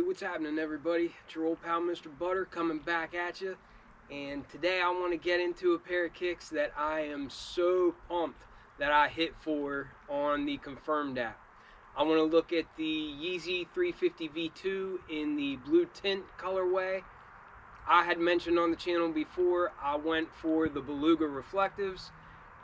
Hey, what's happening, everybody? It's your old pal Mr. Butter coming back at you, and today I want to get into a pair of kicks that I am so pumped that I hit for on the Confirmed app. I want to look at the Yeezy 350 V2 in the blue tint colorway. I had mentioned on the channel before I went for the Beluga reflectives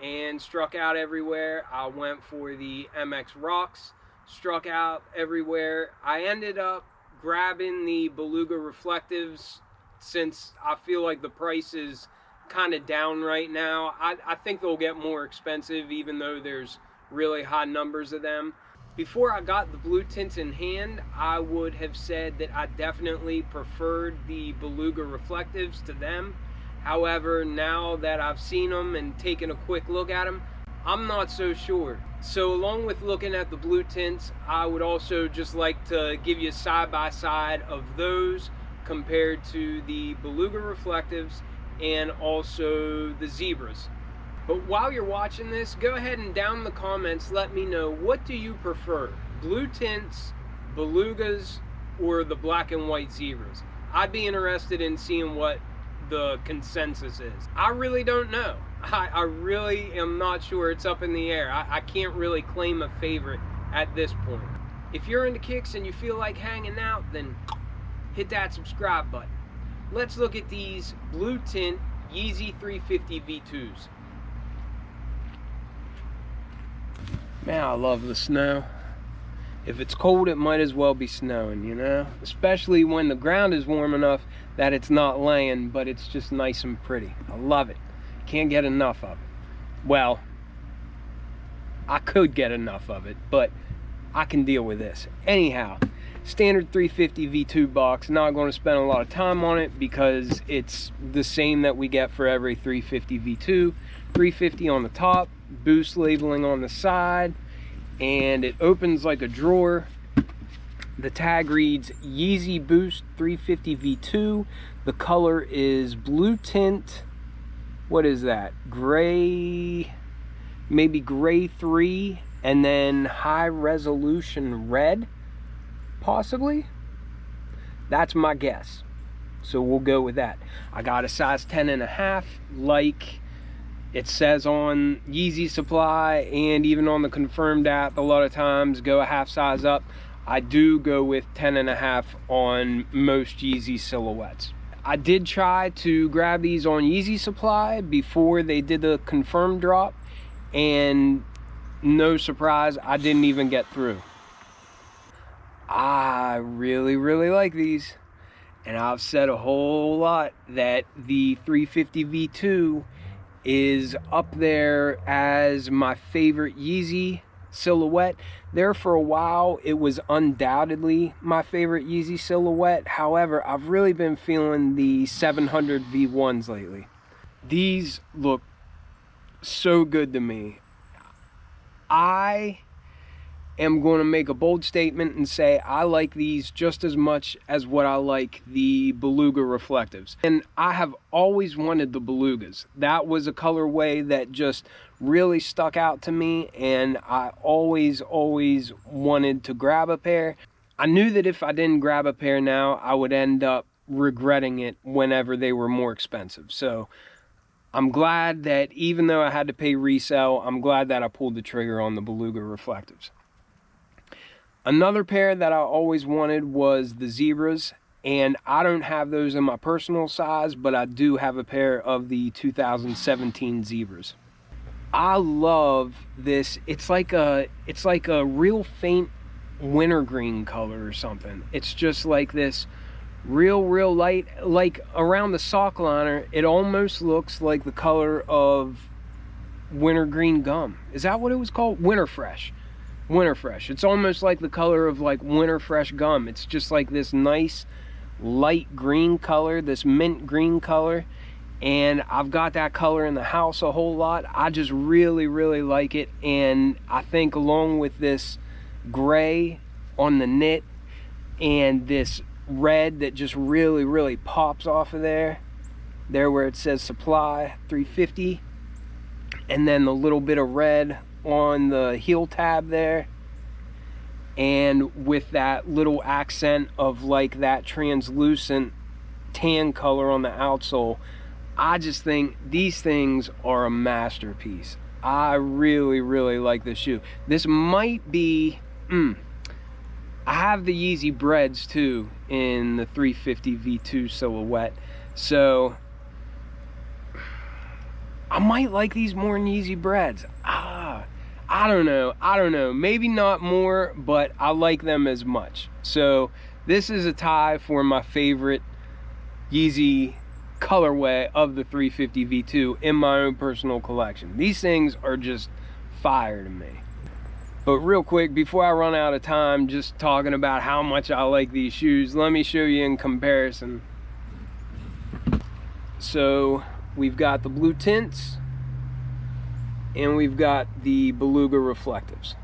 and struck out everywhere. I went for the MX Rocks, struck out everywhere. I ended up grabbing the Beluga reflectives since I feel like the price is kind of down right now. I think they'll get more expensive even though there's really high numbers of them. Before I got the blue tints in hand, I would have said that I definitely preferred the Beluga reflectives to them. However, now that I've seen them and taken a quick look at them, I'm not so sure. So along with looking at the blue tints, I would also just like to give you a side-by-side of those compared to the Beluga reflectives and also the zebras. But while you're watching this, go ahead and down in the comments let me know, what do you prefer? Blue tints, Belugas, or the black and white zebras? I'd be interested in seeing what the consensus is. I really don't know. I really am not sure. It's up in the air. I can't really claim a favorite at this point. If you're into kicks and you feel like hanging out, then hit that subscribe button. Let's look at these blue tint Yeezy 350 V2s. Man, I love the snow. If it's cold, it might as well be snowing, you know? Especially when the ground is warm enough that it's not laying, but it's just nice and pretty. I love it. Can't get enough of it. Well, I could get enough of it, but I can deal with this. Anyhow, standard 350 V2 box. Not going to spend a lot of time on it because it's the same that we get for every 350 V2. 350 on the top, Boost labeling on the side, and it opens like a drawer. The tag reads Yeezy Boost 350 V2. The color is blue tint. What is that? Gray, maybe gray 3, and then high resolution red, possibly. That's my guess. So we'll go with that. I got a size 10.5, like it says on Yeezy Supply, and even on the Confirmed app, a lot of times go a half size up. I do go with 10.5 on most Yeezy silhouettes. I did try to grab these on Yeezy Supply before they did the Confirmed drop, and no surprise, I didn't even get through. I really like these, and I've said a whole lot that the 350 V2 is up there as my favorite Yeezy silhouette. There for a while, it was undoubtedly my favorite Yeezy silhouette. However, I've really been feeling the 700 V1s lately. These look so good to me. I am going to make a bold statement and say I like these just as much as what I like the Beluga reflectives. And I have always wanted the Belugas. That was a colorway that just really stuck out to me, and I always wanted to grab a pair. I knew that if I didn't grab a pair now, I would end up regretting it whenever they were more expensive. So I'm glad that even though I had to pay resale, I'm glad that I pulled the trigger on the Beluga reflectives. Another pair that I always wanted was the zebras, and I don't have those in my personal size, but I do have a pair of the 2017 zebras. I love this. It's like a real faint wintergreen color or something. It's just like this real light, like around the sock liner. It almost looks like the color of wintergreen gum. Is that what it was called? Winterfresh. It's almost like the color of like Winterfresh gum. It's just like this nice light green color, this mint green color, and I've got that color in the house a whole lot. I just really like it, and I think along with this gray on the knit and this red that just really pops off of there where it says Supply 350, and then the little bit of red on the heel tab there, and with that little accent of like that translucent tan color on the outsole, I just think these things are a masterpiece. I really, really like this shoe. This might be, I have the Yeezy Breads too in the 350 V2 silhouette. So I might like these more than Yeezy Breads. I don't know. Maybe not more, but I like them as much. So this is a tie for my favorite Yeezy colorway of the 350 V2 in my own personal collection. These things are just fire to me. But real quick, before I run out of time just talking about how much I like these shoes, let me show you in comparison. So we've got the blue tints and we've got the Beluga reflectives.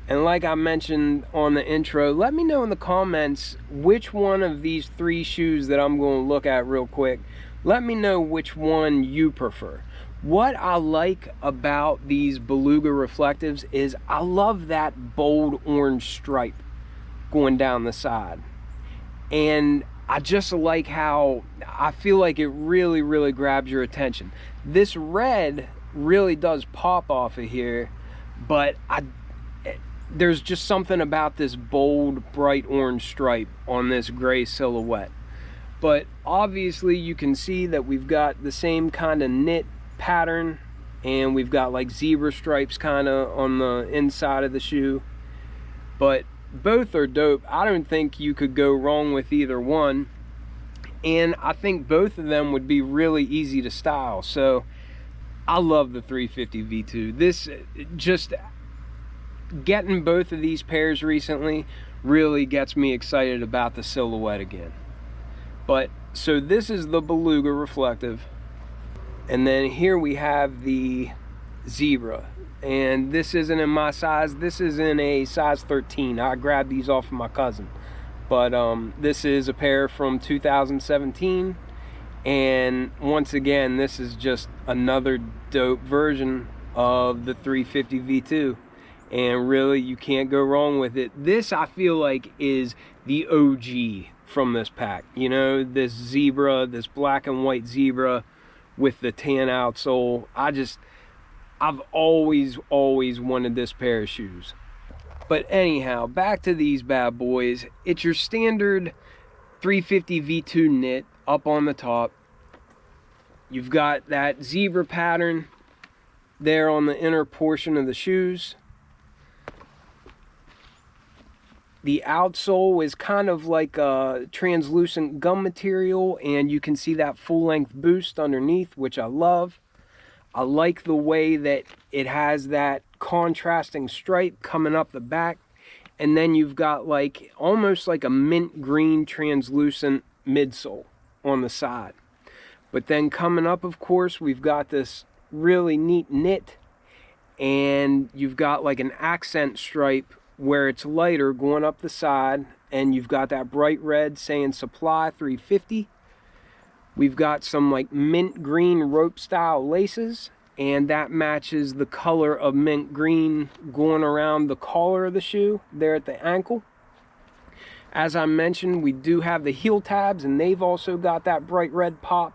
And like I mentioned on the intro, let me know in the comments which one of these three shoes that I'm going to look at real quick, let me know which one you prefer. What I like about these Beluga reflectives is I love that bold orange stripe going down the side. And I just like how I feel like it really, really grabs your attention. This red really does pop off of here, but there's just something about this bold, bright orange stripe on this gray silhouette. But obviously you can see that we've got the same kind of knit pattern, and we've got like zebra stripes kind of on the inside of the shoe. But both are dope. I don't think you could go wrong with either one, and I think both of them would be really easy to style. So I love the 350 V2. This just getting both of these pairs recently really gets me excited about the silhouette again. But so this is the Beluga reflective, and then here we have the zebra, and this isn't in my size. This is in a size 13. I grabbed these off of my cousin, but this is a pair from 2017, and once again this is just another dope version of the 350 V2, and really you can't go wrong with it. This I feel like is the OG from this pack, you know, this zebra, this black and white zebra with the tan outsole. I've always wanted this pair of shoes. But anyhow, back to these bad boys. It's your standard 350 V2 knit up on the top. You've got that zebra pattern there on the inner portion of the shoes. The outsole is kind of like a translucent gum material, and you can see that full-length boost underneath, which I love. I like the way that it has that contrasting stripe coming up the back, and then you've got like almost like a mint green translucent midsole on the side. But then coming up, of course, we've got this really neat knit, and you've got like an accent stripe where it's lighter going up the side, and you've got that bright red saying Supply 350. We've got some like mint green rope style laces, and that matches the color of mint green going around the collar of the shoe there at the ankle. As I mentioned, we do have the heel tabs, and they've also got that bright red pop.